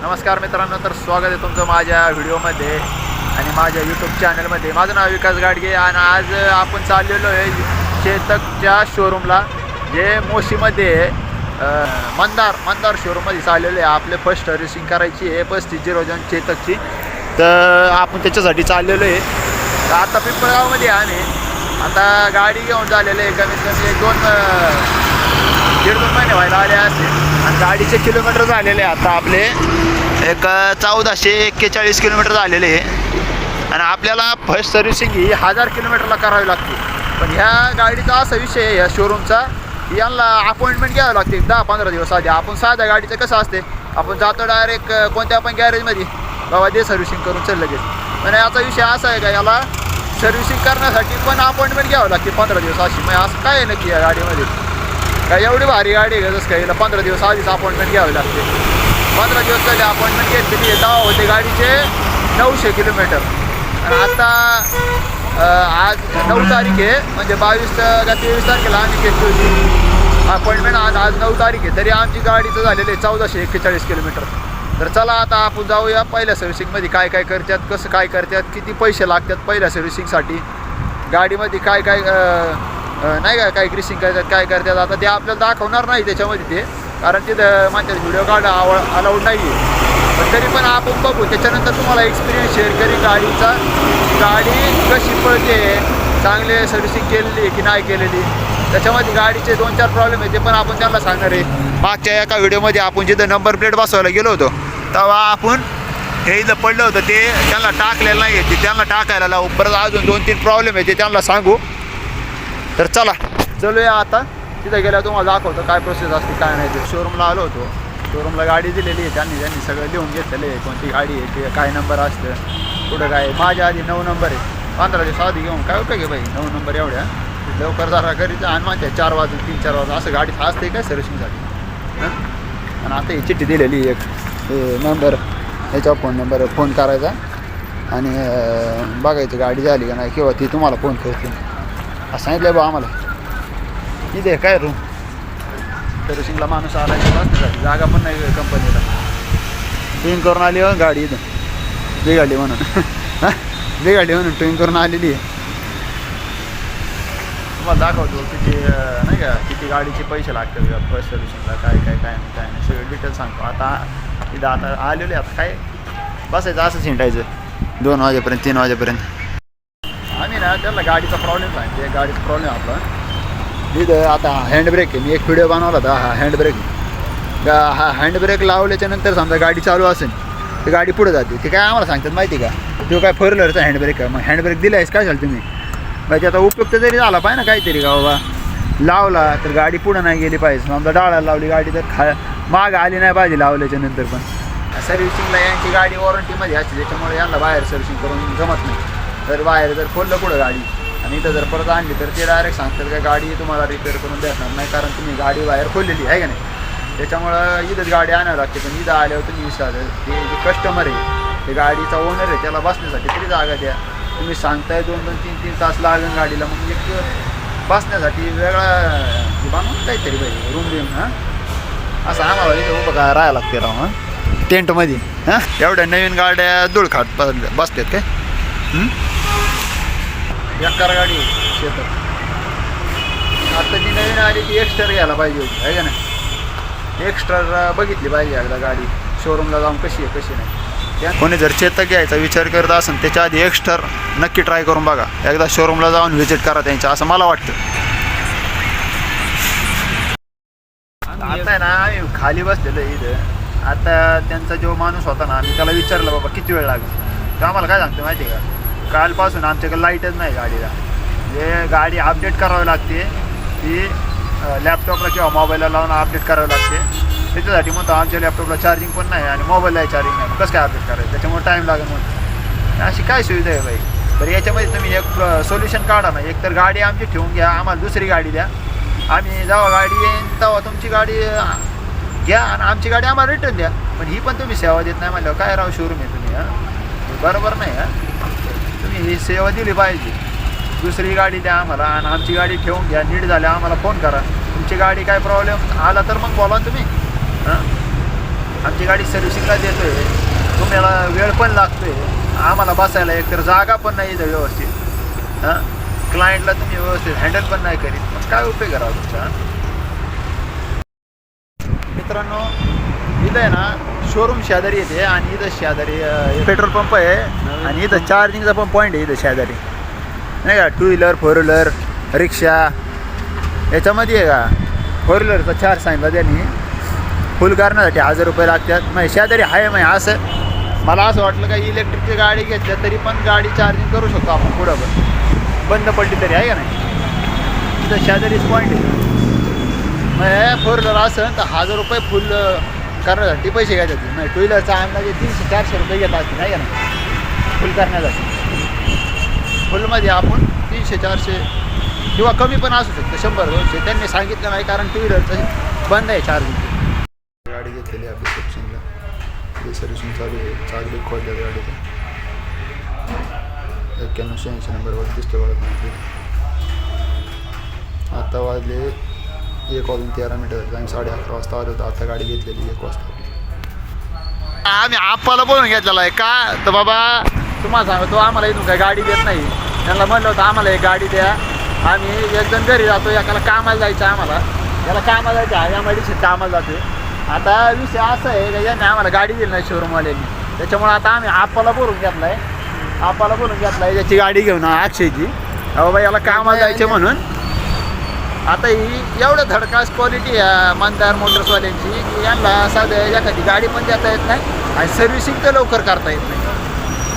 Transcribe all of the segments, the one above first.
नमस्कार मित्रांनो, तर स्वागत आहे तुमचं माझ्या व्हिडिओमध्ये आणि माझ्या यूट्यूब चॅनलमध्ये. माझं नाव विकास गाडगे आणि आज आपण चाललेलो आहे चेतकच्या शोरूमला, जे मोशीमध्ये मंदार शोरूममध्ये चाललेलो आहे. आपले फर्स्ट सर्व्हिसिंग करायची आहे 3502 चेतकची, तर आपण त्याच्यासाठी चाललेलो आहे. तर आता पिंपळगावमध्ये आम्ही आता गाडी घेऊन चाललेलं आहे. कमीत कमी 1-2 महिने व्हायला आले असतील आणि गाडीचे किलोमीटर झालेले आता आपले 1441 किलोमीटर झालेले आहे. आणि आपल्याला फर्स्ट सर्व्हिसिंग ही 1000 किलोमीटरला करावी लागते. पण ह्या गाडीचा असा विषय आहे ह्या शोरूमचा की यांना अपॉइंटमेंट घ्यावं लागते 10-15 दिवस आधी. आपण साध्या गाडीचं कसं असते, आपण जातो डायरेक्ट कोणत्या पण गॅरेजमध्ये, बाबा दे सर्व्हिसिंग करून चल लगेच. पण याचा विषय असा आहे का याला सर्व्हिसिंग करण्यासाठी पण अपॉइंटमेंट घ्यावं लागते 15 दिवस अशी. मग असं काय आहे नक्की या गाडीमध्ये, काय एवढी भारी गाडी आहे जसं काय याला 15 दिवस आधीच अपॉइंटमेंट घ्यावी लागते. 15 दिवस झाले अपॉइंटमेंट घेतलेली आहे. तेव्हा होते गाडीचे 900 किलोमीटर. आणि आता आज 9 तारीख आहे, म्हणजे 22 का 23 तारखेला आम्ही घेतली होती अपॉइंटमेंट. आज 9 तारीख आहे, तरी आमची गाडीचं झालेलं आहे 1441 किलोमीटर. तर चला आता आपण जाऊया पहिल्या सर्व्हिसिंगमध्ये. काय काय करतात, कसं काय करतात, किती पैसे लागतात पहिल्या सर्व्हिसिंगसाठी, गाडीमध्ये काय काय नाही का, काय ग्रीसिंग करतात, काय करतात. आता ते आपल्याला दाखवणार नाही त्याच्यामध्ये ते, कारण तिथं माझ्या व्हिडिओ काढ अलाउड नाही आहे. पण तरी पण आपण बघू, त्याच्यानंतर तुम्हाला एक्सपिरियन्स शेअर करेन गाडीचा. गाडी कशी पळते, चांगले सर्व्हिसिंग केलेली आहे की नाही केलेली, त्याच्यामध्ये गाडीचे 2-4 प्रॉब्लेम आहे ते पण आपण त्यांना सांगणार आहे. मागच्या एका व्हिडिओमध्ये आपण जिथं नंबर प्लेट बसवायला गेलो होतो तेव्हा आपण हे इथं पडलं होतं, ते त्यांना टाकलेलं नाही आहे, ते त्यांना टाकायला लावू. परत अजून 2-3 प्रॉब्लेम आहे ते त्यांना सांगू. तर चला चलूया आता. तिथं गेल्यावर तुम्हाला दाखवतो काय प्रोसेस असते काय नाही ते. शोरूमला आलो होतो, शोरूमला गाडी दिलेली आहे त्यांनी सगळं लिहून घेतलेलं आहे, कोणती गाडी आहे ते, काय नंबर असतं, कुठं काय. माझ्या आधी 9 नंबर आहे. 15 दिवस आधी घेऊन काय उपयोग आहे बाई 9 नंबर एवढ्या लवकर जरा घरीचं. आणि माझ्या 4 वाजून 3-4 वाजून असं गाडी असते काय सर्व्हिसिंगसाठी. आणि आता ही चिठ्ठी दिलेली एक नंबर, ह्याच्यावर फोन नंबर, फोन करायचा आणि बघायचं गाडी झाली का नाही, किंवा ती तुम्हाला फोन करते असं सांगितलं बा आम्हाला. इथे काय रूम सर्व्हिसिंगला माणूस आला बसण्यासाठी जागा पण नाही कंपनीला. ट्विन करून आली हो गाडी इथं, बिघडली म्हणून बिघडली म्हणून ट्विन करून आलेली आहे. तुम्हाला दाखवतो किती नाही का, किती गाडीचे पैसे लागतात का फर्स्ट सर्व्हिसिंगला, काय काय काय नाही काय नाही सगळं डिटेल सांगतो. आता इथं आता आलेले, आता काय बसायचं असं हिंडायचं 2 वाजेपर्यंत 3 वाजेपर्यंत. आम्ही ना त्याला गाडीचा प्रॉब्लेम सांगते, गाडीचा प्रॉब्लेम आपला इथं. आता हँडब्रेक आहे, मी एक व्हिडिओ बनवला होता. हा हँडब्रेक लावल्याच्या नंतर समजा गाडी चालू असेल तर गाडी पुढे जाते. ते काय आम्हाला सांगतात माहिती का, तो काय 4 व्हीलरचा हँडब्रेक आहे. मग हँडब्रेक दिला आहेस काय झालं तुम्ही, मग त्याचा उपयोग तर जरी झाला पाहिजे ना काहीतरी का, बाबा लावला तर गाडी पुढं नाही गेली पाहिजे. समजा डाळाला लावली गाडी तर माग आली नाही पाहिजे लावल्याच्या नंतर. पण सर्व्हिसिंगला यांची गाडी वॉरंटीमध्ये असते, त्याच्यामुळे यांना बाहेर सर्व्हिसिंग करून जमत नाही. तर बाहेर जर खोललं पुढं गाडी आणि इथं जर परत आणली तर ते डायरेक्ट सांगतात का गाडी तुम्हाला रिपेअर करून देणार नाही, कारण तुम्ही गाडी बाहेर खोललेली आहे का नाही. त्याच्यामुळं इथंच गाडी आणावी लागते. पण इथं आल्यावर तुम्ही विचारलं, ते जे कस्टमर आहे, ते गाडीचा ओनर आहे, त्याला बसण्यासाठी तरी जागा द्या. तुम्ही सांगताय 2-2, 3-3 तास लागेल गाडीला, मग एक बसण्यासाठी वेगळा बनवून काहीतरी पाहिजे रूम देऊन. असं आम्हाला इथं उभं काय राहायला लागते राव टेंटमध्ये. एवढ्या नवीन गाड्या धूळ खात बसतात काय. बेकार गाडी शेतात. आता जी नवीन आली ती एक्स्ट्रा घ्यायला पाहिजे होती आहे का नाही. एक्स्ट्रा बघितली पाहिजे एकदा गाडी शोरूमला जाऊन कशी आहे कशी नाही. कोणी जर चेतक घ्यायचा विचार करत असेल त्याच्या आधी एक्स्ट्रा नक्की ट्राय करून बघा. एकदा शोरूमला जाऊन व्हिजिट करा त्यांच्या, असं मला वाटतं. आता आहे ना आम्ही खाली बसलेलो आहे इथं. आता त्यांचा जो माणूस होता ना, आम्ही त्याला विचारलं बाबा किती वेळ लागेल, तर आम्हाला काय सांगतो माहिती आहे का, कालपासून आमच्याकडे लाईटच नाही गाडीला. म्हणजे गाडी अपडेट करावी लागते, ती लॅपटॉपला किंवा मोबाईलला लावून अपडेट करावी लागते. त्याच्यासाठी म्हणतो आमच्या लॅपटॉपला चार्जिंग पण नाही आणि मोबाईललाही चार्जिंग नाही, कसं काय अपडेट करायचं, त्याच्यामुळे टाईम लागेल म्हणून. अशी काय सुविधा आहे बाई. तर याच्यामध्ये तुम्ही एक सोल्युशन काढा ना, एक तर गाडी आमची ठेवून घ्या, आम्हाला दुसरी गाडी द्या. आम्ही जेव्हा गाडी येईन तेव्हा तुमची गाडी घ्या आणि आमची गाडी आम्हाला रिटर्न द्या. पण ही पण तुम्ही सेवा देत नाही म्हणल्यावर काय राव शोरूम आहे तुम्ही. बरोबर नाही. तुम्ही ही सेवा दिली पाहिजे. दुसरी गाडी द्या आम्हाला आणि आमची गाडी ठेवून घ्या. नीट झाल्या आम्हाला फोन करा. तुमची गाडी काय प्रॉब्लेम आला तर मग बोला तुम्ही. आमची गाडी सर्व्हिसिंगला देतो आहे, तुम्हाला वेळ पण लागतो आहे, आम्हाला बसायला एकतर जागा पण नाही इथं व्यवस्थित, हां क्लायंटला तुम्ही व्यवस्थित हँडल पण नाही करीत, मग काय उपयोग करा तुमचा. मित्रांनो इथं आहे ना शोरूम शेजारी येते आणि इथं शेजारी पेट्रोल पंप आहे आणि इथं चार्जिंगचा पण पॉईंट आहे इथं शेजारी नाही का. 2 व्हीलर 4 व्हीलर रिक्षा याच्यामध्ये आहे का. 4 व्हीलरचा चार्ज सांगितला त्यांनी, फुल करण्यासाठी 1000 रुपये लागतात. मग शेजारी आहे मग असं मला असं वाटलं का इलेक्ट्रिकची गाडी घेतल्या तरी पण गाडी चार्जिंग करू शकतो आपण पुढं पण बंद पडली तरी आहे का नाही. इथं शेजारीच पॉईंट आहे. मग 4 व्हीलर असेल तर 1000 रुपये फुल करण्यासाठी पैसे घ्यायचे. मग 2 व्हीलरचा अंदाजे 300-400 रुपये घेत असतील नाही का नाही फुल करण्यासाठी. फुलमध्ये आपण 300-400 किंवा कमी पण असू शकतं 100-200 त्यांनी सांगितलं नाही, कारण 2 व्हीलरचं बंद आहे चार्जिंग. गाडी घेतलेली आपली सर्व्हिसिंगला, सर्व्हिसिंग चालू आहे, चालू खोलल्या गाडीचं 91-86 नंबरवर दिसतो बघा तुम्ही. आता वाजले 1:13 आम्ही 11:30 वाजता आलो होतो. आता गाडी घेतलेली 1 वाजता. आम्ही आप्पाला बोलून घेतलेला आहे का तर बाबा तुम्हाला सांगतो आम्हाला इथून काय गाडी देत नाही. त्यांना म्हणलं होतं आम्हाला एक गाडी द्या, आम्ही एकदम घरी जातो, एकाला कामाला जायचं आम्हाला, याला कामाला जायचं आहे, MIDC कामाला जातो. आता विषय असा आहे का यांनी आम्हाला गाडी दिली नाही शोरूमवाल्यांनी, त्याच्यामुळे आता आम्ही आप्पाला बोलून घेतला आहे, याची गाडी घेऊन अक्षयची बाबा याला कामाला जायचं म्हणून. आता ही एवढं धडकास क्वालिटी आहे मंदार मोटर्सवाल्यांची की यांना साधं एखादी गाडी पण देता येत नाही आणि सर्व्हिसिंग तर लवकर करता येत नाही.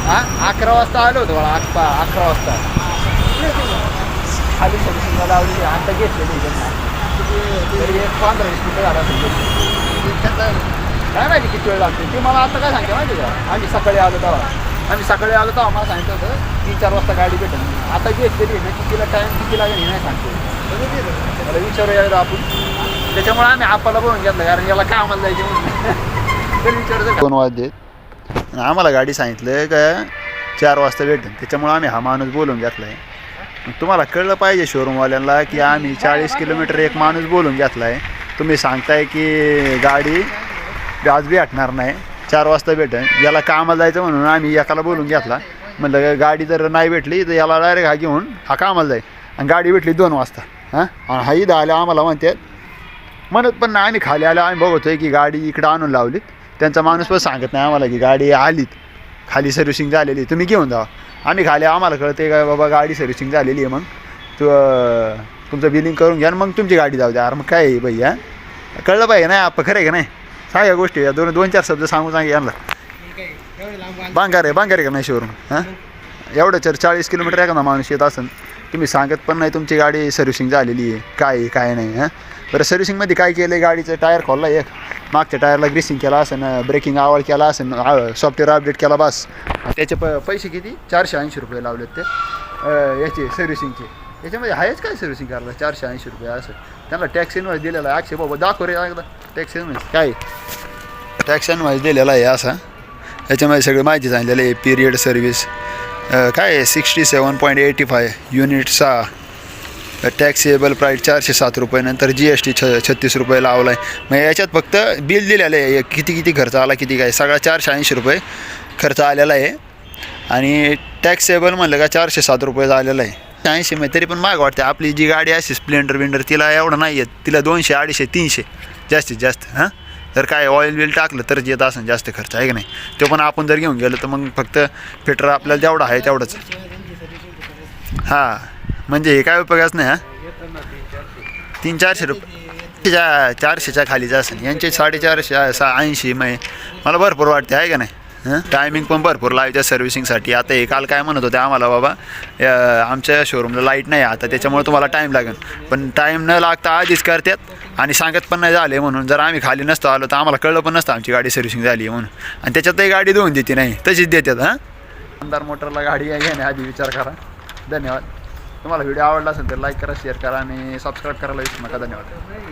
हां 11 वाजता आलो होतो मला 11 वाजता खाली सर्व्हिसिंगला लावली, आता घेतलेली त्यांना तरी 15-20 मिनिटं झाला असेल. काय माहिती किती वेळ लागते ती मला आता काय सांगते माहिती का. आम्ही सकाळी आलो तेव्हा मला सांगितलं होतं 3-4 वाजता गाडी भेटेल. आता घेतलेली ना कितीला टाईम किती लागेल हे नाही सांगतो, मला विचारूया आपण. त्याच्यामुळे आम्ही आप्पाला बोलून घेतलं, कारण याला कामाला जायचे म्हणून तरी विचारायचं. 2 वाजले आम्हाला गाडी सांगितलं का 4 वाजता भेटेल, त्याच्यामुळे आम्ही हा माणूस बोलून घेतला आहे. तुम्हाला कळलं पाहिजे शोरूमवाल्यांना की आम्ही 40 किलोमीटर एक माणूस बोलून घेतला आहे. तुम्ही सांगताय की गाडी आज भेटणार नाही, 4 वाजता भेटेल, याला कामाला जायचं म्हणून आम्ही एकाला बोलून घेतला. म्हणलं गाडी जर नाही भेटली तर याला डायरेक्ट हा घेऊन हा कामाला जाईल, आणि गाडी भेटली 2 वाजता. हां आणि हा इथं आल्या आम्हाला म्हणत पण नाही. आम्ही खाली आल्या आम्ही बघतोय की गाडी इकडं आणून लावली, त्यांचा माणूस पण सांगत नाही आम्हाला की गाडी आलीत खाली सर्व्हिसिंग झालेली तुम्ही घेऊन जा. आम्ही खाली आम्हाला कळते का बाबा गाडी सर्व्हिसिंग झालेली आहे, मग तुमचं बिलिंग करून घ्या मग तुमची गाडी जाऊ द्या. अरे मग काय आहे बाई, हां कळलं पाहिजे नाही आपण खरं आहे का नाही. सांगा गोष्टी 2-4 शब्द सांगून यांना. बांगारे का नाही शोरूम. हां एवढं 40 किलोमीटर एखादा माणूस येत असेल, तुम्ही सांगत पण नाही तुमची गाडी सर्व्हिसिंग झालेली आहे काय नाही. हां बरं सर्व्हिसिंगमध्ये काय केलं आहे, गाडीचं टायर खोलला एक, मागच्या टायरला ग्रीसिंग केला असेल, ब्रेकिंग आवड केला असेल, सॉफ्टवेअर अपडेट केला बस. त्याचे पैसे किती 480 रुपये लावलेत ते याचे सर्व्हिसिंगचे. याच्यामध्ये आहेच काय सर्व्हिसिंग करायला 480 रुपये असं. त्यांना टॅक्स इनवाईस दिलेला आहे. अक्षय बाबा दाखव रे एकदा टॅक्स इनवाईस. काय टॅक्स इनवाईस दिलेला आहे असा, याच्यामध्ये सगळं माहिती सांगितलेलं आहे. पिरियड सर्व्हिस काय 67.85 युनिटचा टॅक्सेबल प्राईस 407 रुपये, नंतर GST 36 रुपये लावला आहे. मग याच्यात फक्त बिल दिलेलं आहे किती खर्च आला किती काय, सगळा 480 रुपये खर्च आलेला आहे. आणि टॅक्सेबल म्हणलं का 407 रुपये आलेला आहे. 80 मध्ये तरी पण माग वाटते. आपली जी गाडी अशी स्प्लेंडर तिला एवढं नाही येत, तिला 200, 250, 300 जास्तीत जास्त. हां जर काय ऑइल बिल टाकलं तरच येत असं जास्त खर्च आहे की नाही. तो पण आपण जर घेऊन गेलो तर मग फक्त पेट्रोल आपल्याला जेवढं आहे तेवढंच. हां म्हणजे हे काय उपयोगाच नाही. हां 300-400 रुपये 400च्या खालीच असेल. यांचे 450-80 मला भरपूर वाटते आहे का नाही. हां टायमिंग पण भरपूर लावायच्या सर्व्हिसिंगसाठी. आता हे काल काय म्हणत होते आम्हाला बाबा आमच्या शोरूमला लाईट नाही आता, त्याच्यामुळे तुम्हाला टाईम लागेल. पण टाईम न लागता आधीच करतात आणि सांगत पण नाही झाले म्हणून. जर आम्ही खाली नसतो आलो तर आम्हाला कळलं पण नसतं आमची गाडी सर्व्हिसिंग झाली आहे म्हणून. आणि त्याच्यातही गाडी देऊन देते नाही तशीच देतात. हां मंदार मोटरला गाडी घेणे आधी विचार करा. धन्यवाद. तुम्हाला व्हिडिओ आवडला असेल तर लाईक करा, शेअर करा आणि सबस्क्राईब करायला विसरू नका. धन्यवाद.